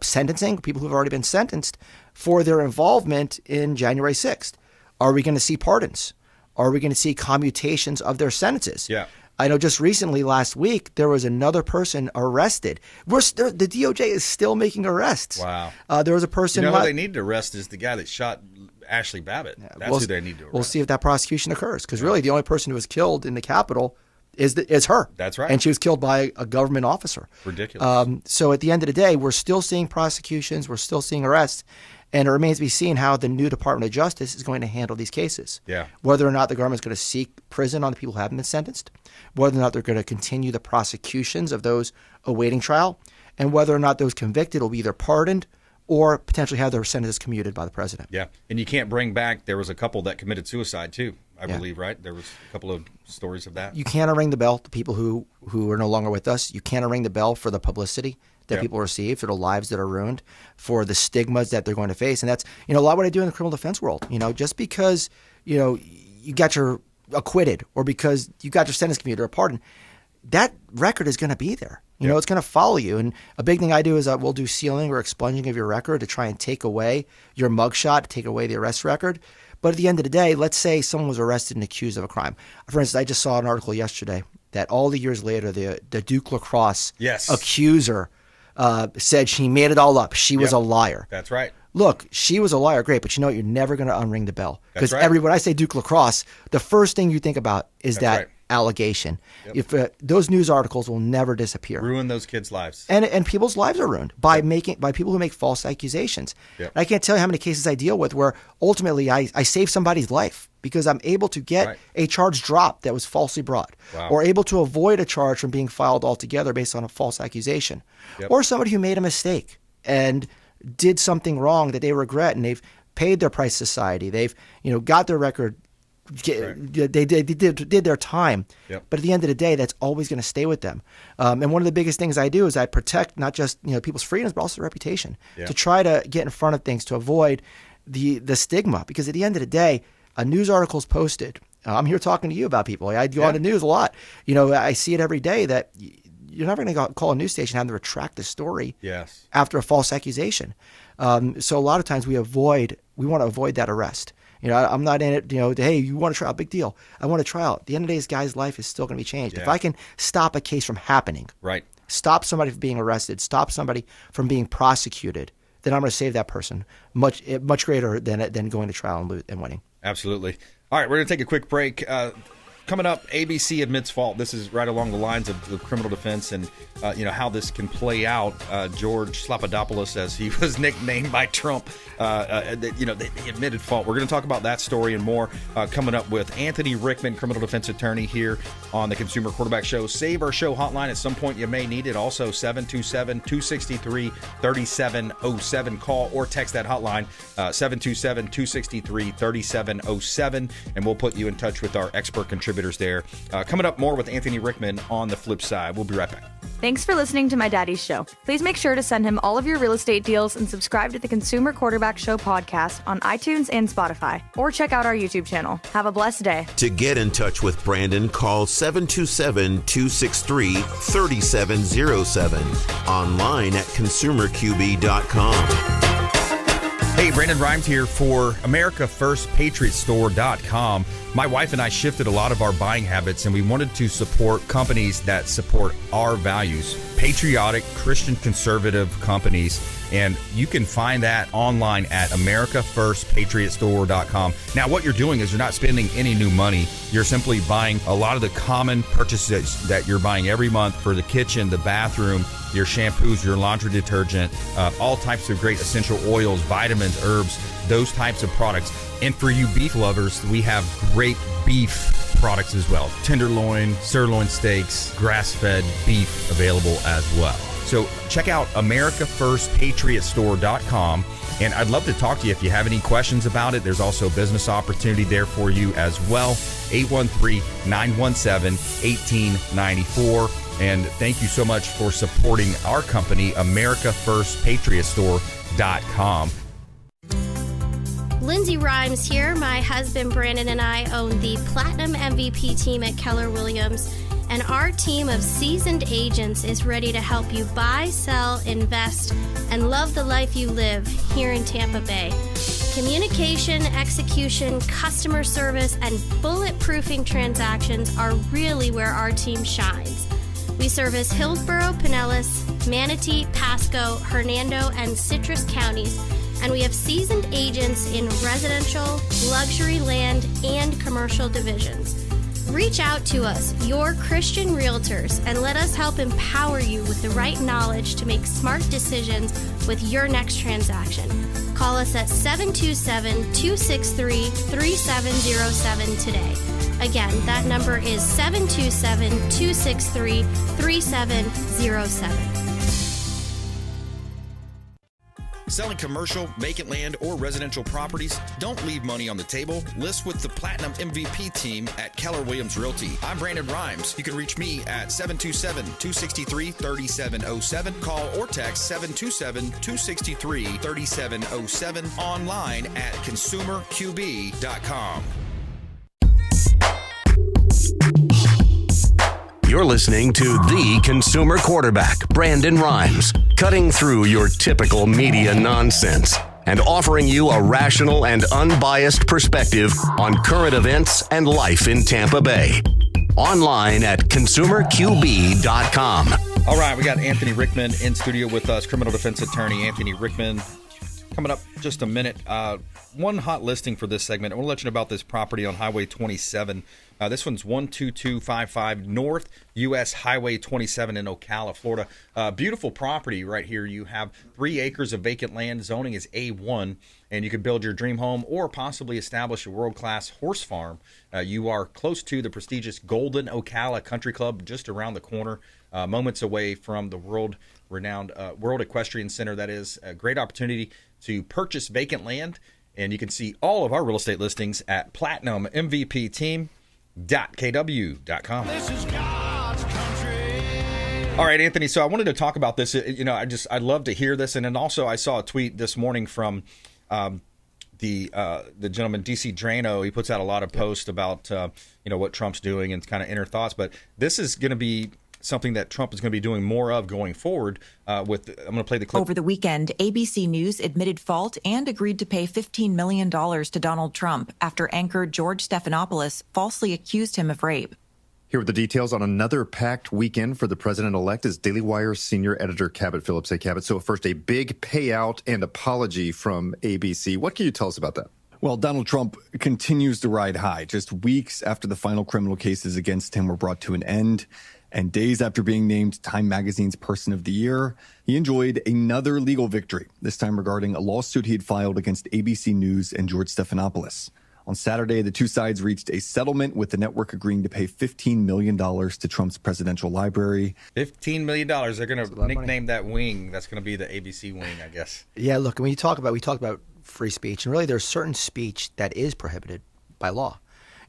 [SPEAKER 11] sentencing, people who have already been sentenced for their involvement in January 6th. Are we going to see pardons? Are we going to see commutations of their sentences? I know just recently, last week, there was another person arrested. The DOJ is still making arrests.
[SPEAKER 2] Wow.
[SPEAKER 11] There was a person.
[SPEAKER 2] Who they need to arrest is the guy that shot Ashley Babbitt. That's who they need to arrest.
[SPEAKER 11] We'll see if that prosecution occurs. Because really, the only person who was killed in the Capitol is her.
[SPEAKER 2] That's right.
[SPEAKER 11] And she was killed by a government officer.
[SPEAKER 2] Ridiculous.
[SPEAKER 11] So at the end of the day, we're still seeing prosecutions. We're still seeing arrests. And it remains to be seen how the new Department of Justice is going to handle these cases. Whether or not the government is going to seek prison on the people who haven't been sentenced, whether or not they're going to continue the prosecutions of those awaiting trial, and whether or not those convicted will be either pardoned or potentially have their sentences commuted by the president.
[SPEAKER 2] Yeah. And you can't bring back, there was a couple that committed suicide too, I believe, right? There was a couple of stories of that.
[SPEAKER 11] You can't ring the bell to people who are no longer with us. You can't ring the bell for the publicity that people receive, for the lives that are ruined, for the stigmas that they're going to face. And that's, a lot of what I do in the criminal defense world. Just because, you got your acquitted or because you got your sentence commuted or pardon, that record is going to be there. It's going to follow you. And a big thing I do is we'll do sealing or expunging of your record to try and take away your mugshot, to take away the arrest record. But at the end of the day, let's say someone was arrested and accused of a crime. For instance, I just saw an article yesterday that all the years later, the Duke LaCrosse accuser said she made it all up. She was a liar.
[SPEAKER 2] That's right.
[SPEAKER 11] Look, she was a liar, great, but you're never going to unring the bell. Because when I say Duke LaCrosse, the first thing you think about is allegation. If those news articles will never disappear,
[SPEAKER 2] ruin those kids' lives,
[SPEAKER 11] and people's lives are ruined by people who make false accusations. And I can't tell you how many cases I deal with where ultimately I save somebody's life because I'm able to get a charge dropped that was falsely brought, or able to avoid a charge from being filed altogether based on a false accusation, or somebody who made a mistake and did something wrong that they regret, and they've paid their price to society. They've got their record. They did their time, but at the end of the day, that's always going to stay with them. And one of the biggest things I do is I protect not just people's freedoms, but also their reputation, to try to get in front of things to avoid the stigma. Because at the end of the day, a news article is posted. I'm here talking to you about people. I go on the news a lot. I see it every day that you're never going to call a news station and have them retract the story after a false accusation. So a lot of times we want to avoid that arrest. I'm not in it, hey, you want to try out, big deal. I want to try out. At the end of the day, this guy's life is still going to be changed. If I can stop a case from happening, stop somebody from being arrested, stop somebody from being prosecuted, then I'm going to save that person much greater than going to trial and winning.
[SPEAKER 2] Absolutely. All right, we're going to take a quick break. Coming up, ABC admits fault. This is right along the lines of the criminal defense and how this can play out. George Slapadopoulos, as he was nicknamed by Trump, they admitted fault. We're going to talk about that story and more coming up with Anthony Rickman, criminal defense attorney here on the Consumer Quarterback Show. Save our show hotline at some point. You may need it. Also, 727-263-3707. Call or text that hotline, 727-263-3707, and we'll put you in touch with our expert contributors there. Coming up, more with Anthony Rickman on the flip side. We'll be right back.
[SPEAKER 12] Thanks for listening to my daddy's show. Please make sure to send him all of your real estate deals and subscribe to the Consumer Quarterback Show podcast on iTunes and Spotify, or check out our YouTube channel. Have a blessed day.
[SPEAKER 6] To get in touch with Brandon, call 727-263-3707. Online at consumerqb.com.
[SPEAKER 7] Hey, Brandon BRimes here for AmericaFirstPatriotStore.com. My wife and I shifted a lot of our buying habits, and we wanted to support companies that support our values, patriotic, Christian conservative companies. And you can find that online at AmericaFirstPatriotStore.com. Now, what you're doing is you're not spending any new money. You're simply buying a lot of the common purchases that you're buying every month for the kitchen, the bathroom, your shampoos, your laundry detergent, all types of great essential oils, vitamins, herbs, those types of products. And for you beef lovers, we have great beef products as well. Tenderloin, sirloin steaks, grass-fed beef available as well. So check out AmericaFirstPatriotStore.com. And I'd love to talk to you if you have any questions about it. There's also a business opportunity there for you as well. 813-917-1894. And thank you so much for supporting our company, AmericaFirstPatriotStore.com.
[SPEAKER 9] Lindsay Rimes here. My husband Brandon and I own the Platinum MVP team at Keller Williams, and our team of seasoned agents is ready to help you buy, sell, invest, and love the life you live here in Tampa Bay. Communication, execution, customer service, and bulletproofing transactions are really where our team shines. We service Hillsborough, Pinellas, Manatee, Pasco, Hernando, and Citrus counties, and we have seasoned agents in residential, luxury land, and commercial divisions. Reach out to us, your Christian realtors, and let us help empower you with the right knowledge to make smart decisions with your next transaction. Call us at 727-263-3707 today. Again, that number is 727-263-3707.
[SPEAKER 7] Selling commercial, vacant land, or residential properties? Don't leave money on the table. List with the Platinum MVP team at Keller Williams Realty. I'm Brandon BRimes. You can reach me at 727-263-3707. Call or text 727-263-3707. Online at consumerqb.com.
[SPEAKER 1] You're listening to the Consumer Quarterback, Brandon BRimes, cutting through your typical media nonsense and offering you a rational and unbiased perspective on current events and life in Tampa Bay. Online at consumerqb.com.
[SPEAKER 2] All right, we got Anthony Rickman in studio with us, criminal defense attorney Anthony Rickman. Coming up just a minute. One hot listing for this segment. I want to let you know about this property on Highway 27. This one's 12255 North US Highway 27 in Ocala, Florida. Beautiful property right here. You have 3 acres of vacant land. Zoning is A1, and you could build your dream home or possibly establish a world-class horse farm. You are close to the prestigious Golden Ocala Country Club, just around the corner, moments away from the world-renowned World Equestrian Center. That is a great opportunity to purchase vacant land, and you can see all of our real estate listings at platinummvpteam.kw.com. This is God's country. All right, Anthony, so I wanted to talk about this. I'd love to hear this, and then also I saw a tweet this morning from the gentleman DC Drano. He puts out a lot of posts about what Trump's doing and kind of inner thoughts, but this is going to be something that Trump is going to be doing more of going forward. I'm going to play the clip.
[SPEAKER 13] Over the weekend, ABC News admitted fault and agreed to pay $15 million to Donald Trump after anchor George Stephanopoulos falsely accused him of rape.
[SPEAKER 14] Here with the details on another packed weekend for the president-elect is Daily Wire senior editor Cabot Phillips. Hey, Cabot. So first, a big payout and apology from ABC. What can you tell us about that?
[SPEAKER 15] Well, Donald Trump continues to ride high. Just weeks after the final criminal cases against him were brought to an end, and days after being named Time Magazine's Person of the Year, he enjoyed another legal victory, this time regarding a lawsuit he had filed against ABC News and George Stephanopoulos. On Saturday, the two sides reached a settlement with the network agreeing to pay $15 million to Trump's presidential library.
[SPEAKER 2] $15 million. They're going to nickname that wing. That's going to be the ABC wing, I guess.
[SPEAKER 11] Yeah, look, when we talk about free speech, and really there's certain speech that is prohibited by law.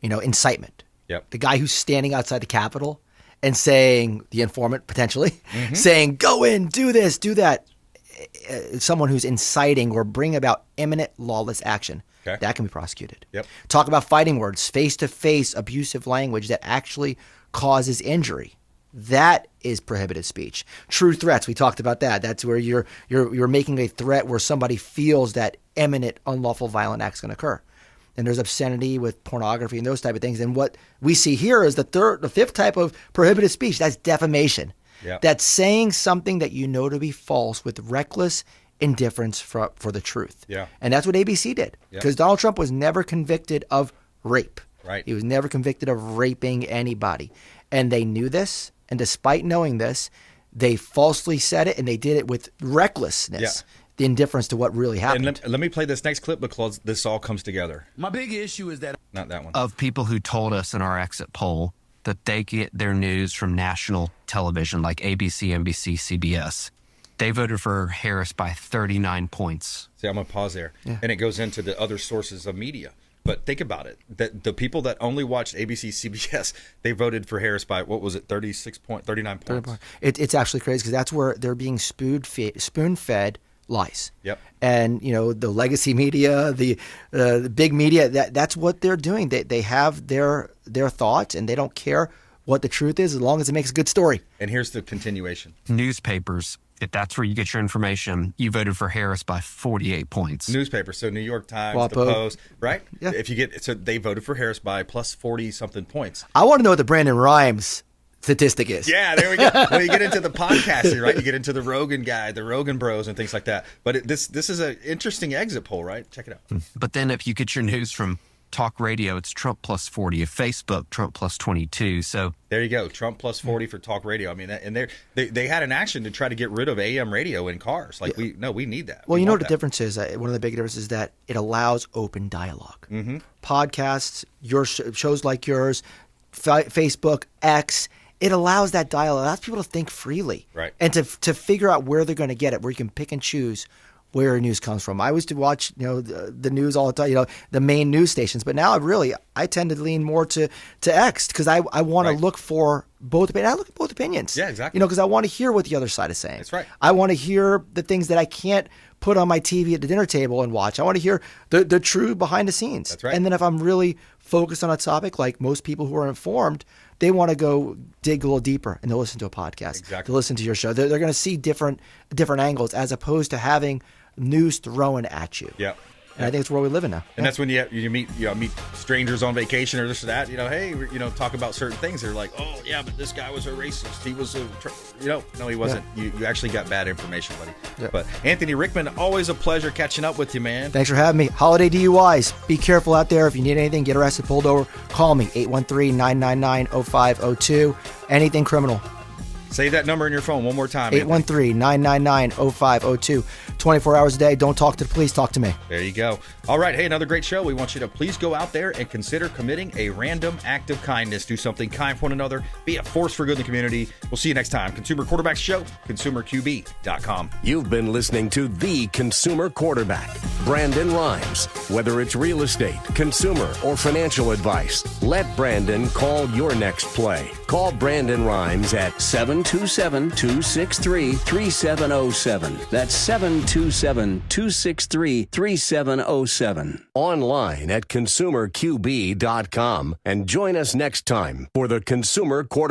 [SPEAKER 11] Incitement.
[SPEAKER 2] Yep.
[SPEAKER 11] The guy who's standing outside the Capitol and saying, the informant potentially, saying, go in, do this, do that. Someone who's inciting or bring about imminent lawless action.
[SPEAKER 2] Okay.
[SPEAKER 11] That can be prosecuted.
[SPEAKER 2] Yep.
[SPEAKER 11] Talk about fighting words, face-to-face abusive language that actually causes injury. That is prohibited speech. True threats, we talked about that. That's where you're making a threat where somebody feels that imminent unlawful violent act's going to occur. And there's obscenity with pornography and those type of things. And what we see here is the fifth type of prohibited speech. That's defamation.
[SPEAKER 2] Yep.
[SPEAKER 11] That's saying something that you know to be false with reckless indifference for the truth.
[SPEAKER 2] Yeah.
[SPEAKER 11] And that's what ABC did. Because Donald Trump was never convicted of rape.
[SPEAKER 2] Right.
[SPEAKER 11] He was never convicted of raping anybody. And they knew this. And despite knowing this, they falsely said it, and they did it with recklessness.
[SPEAKER 2] Yeah.
[SPEAKER 11] The indifference to what really happened.
[SPEAKER 2] And let me play this next clip because this all comes together.
[SPEAKER 16] My big issue is that
[SPEAKER 2] not that one.
[SPEAKER 16] Of people who told us in our exit poll that they get their news from national television like ABC, NBC, CBS. They voted for Harris by 39 points.
[SPEAKER 2] See, I'm going to pause there.
[SPEAKER 11] Yeah.
[SPEAKER 2] And it goes into the other sources of media. But think about it. The people that only watched ABC, CBS, they voted for Harris by, 39 points?
[SPEAKER 11] It's actually crazy because that's where they're being spoon-fed lies.
[SPEAKER 2] Yep.
[SPEAKER 11] And, the legacy media, the big media, that's what they're doing. They have their thoughts, and they don't care what the truth is as long as it makes a good story.
[SPEAKER 2] And here's the continuation.
[SPEAKER 16] Newspapers, if that's where you get your information, you voted for Harris by 48 points.
[SPEAKER 2] Newspapers, so New York Times,
[SPEAKER 11] WAPO.
[SPEAKER 2] The Post, right?
[SPEAKER 11] Yeah.
[SPEAKER 2] So they voted for Harris by plus 40-something points.
[SPEAKER 11] I want to know what the Brandon Rhymes statistic is.
[SPEAKER 2] Yeah, there we go. Well, you get into the podcasting, right? You get into the Rogan guy, the Rogan Bros, and things like that. But this is an interesting exit poll, right? Check it out.
[SPEAKER 16] But then if you get your news from talk radio, it's Trump plus 40. If Facebook, Trump plus 22. So
[SPEAKER 2] there you go, Trump plus 40 for talk radio. I mean, and they had an action to try to get rid of AM radio in cars. Like we need that.
[SPEAKER 11] Well, you know what the difference is? One of the big differences is that it allows open dialogue.
[SPEAKER 2] Mm-hmm.
[SPEAKER 11] Podcasts, your shows like yours, Facebook, X. It allows that dialogue. It allows people to think freely,
[SPEAKER 2] right? And
[SPEAKER 11] to figure out where they're going to get it, where you can pick and choose where news comes from. I used to watch, the news all the time, the main news stations. But now I tend to lean more to X because I want to look for both opinions. I look at both opinions.
[SPEAKER 2] Yeah, exactly.
[SPEAKER 11] Because I want to hear what the other side is saying.
[SPEAKER 2] That's right.
[SPEAKER 11] I want to hear the things that I can't put on my TV at the dinner table and watch. I want to hear the true behind the scenes.
[SPEAKER 2] That's right.
[SPEAKER 11] And then if I'm really focused on a topic, like most people who are informed, they want to go dig a little deeper and they'll listen to a podcast.
[SPEAKER 2] Exactly.
[SPEAKER 11] They'll listen to your show. They're going to see different angles as opposed to having news thrown at you.
[SPEAKER 2] Yeah.
[SPEAKER 11] And I think it's where we live in now.
[SPEAKER 2] And that's when you meet strangers on vacation or this or that. Hey, talk about certain things. They're like, oh yeah, but this guy was a racist. He was no, he wasn't. Yeah. You actually got bad information, buddy. Yeah. But Anthony Rickman, always a pleasure catching up with you, man.
[SPEAKER 11] Thanks for having me. Holiday DUIs. Be careful out there. If you need anything, get arrested, pulled over, call me 813-999-0502. Anything criminal.
[SPEAKER 2] Save that number in your phone one more time.
[SPEAKER 11] 813-999-0502. 24 hours a day. Don't talk to the police. Talk to me.
[SPEAKER 2] There you go. All right. Hey, another great show. We want you to please go out there and consider committing a random act of kindness. Do something kind for one another. Be a force for good in the community. We'll see you next time. Consumer Quarterback Show, consumerqb.com.
[SPEAKER 1] You've been listening to The Consumer Quarterback, Brandon Rimes. Whether it's real estate, consumer, or financial advice, let Brandon call your next play. Call Brandon Rimes at 727-263-3707. That's 727-263-3707. Online at consumerqb.com. And join us next time for the Consumer Quarterback.